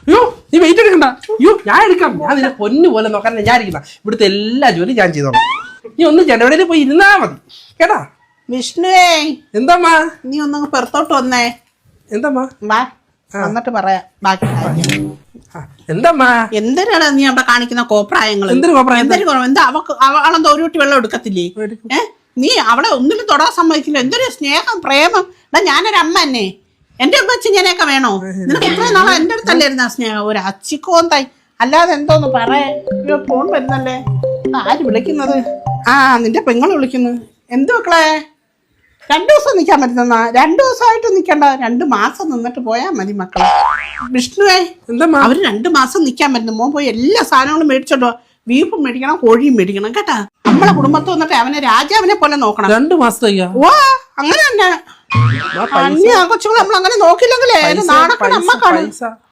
അയ്യോ നീ വെയിറ്റ് എടുക്കണ്ട. അയ്യോ ഞാൻ എടുക്കാം. ഞാൻ നിന്നെ പൊന്നു പോലെ നോക്കാൻ ഞാൻ ഇരിക്കുന്ന. ഇവിടുത്തെ എല്ലാ ജോലിയും ഞാൻ ചെയ്തോളാം. നീ ഒന്നും ചെലവിടയിൽ പോയി ഇരുന്നാ മതി കേട്ടാ. വിഷ്ണുവേ എന്താമ്മാ? നീ ഒന്നങ്ങ് പുറത്തോട്ട് വന്നേ. എന്താമ്മാ? വാ എന്നിട്ട് പറയാം ബാക്കി കാര്യം. എന്താമ്മാ? എന്തിനാണ് നീ അവിടെ കാണിക്കുന്ന കോപ്രായങ്ങൾ? എന്തൊരു കോപ്രായം? എന്താ അവളെന്താ ഒരു കുട്ടി വെള്ളം എടുക്കത്തില്ലേ? നീ അവിടെ ഒന്നിലും തൊടാൻ സമ്മതിക്കില്ല. എന്തൊരു സ്നേഹം പ്രേമം. ഞാനൊരു അമ്മ തന്നെ. എന്റെ അമ്മച്ചി ഞാനൊക്കെ വേണോ? നിനക്ക് ഇത്രയും നാളെ എന്റെ അടുത്തല്ലായിരുന്നു ആ സ്നേഹം. ഒരു അച്ചിക്കോന്തായി അല്ലാതെ എന്തോന്ന് പറയാ. ഫോൺ വരുന്നല്ലേ. ആര് വിളിക്കുന്നത്? ആ നിന്റെ പെങ്ങള് വിളിക്കുന്നു. എന്ത് മക്കളെ 2 ദിവസം നിൽക്കാൻ പറ്റുന്ന? 2 ദിവസമായിട്ട് നിൽക്കണ്ട, 2 മാസം നിന്നിട്ട് പോയാ മതി മക്കളെ. വിഷ്ണുവേ എന്താ അവര് 2 മാസം നിൽക്കാൻ പറ്റുന്നു. മോൻ പോയി എല്ലാ സാധനങ്ങളും മേടിച്ചോണ്ടോ. ബീഫും മേടിക്കണം, കോഴിയും മേടിക്കണം കേട്ടാ. നമ്മളെ കുടുംബത്ത് വന്നിട്ട് അവനെ രാജാവിനെ പോലെ നോക്കണം. 2 മാസത്തേക്കാ? ഓ അങ്ങനെ തന്നെ. അന്യ കൊച്ചുങ്ങൾ നമ്മൾ അങ്ങനെ നോക്കില്ലെങ്കിലേ നാണക്കണം. നമ്മക്കാണ്.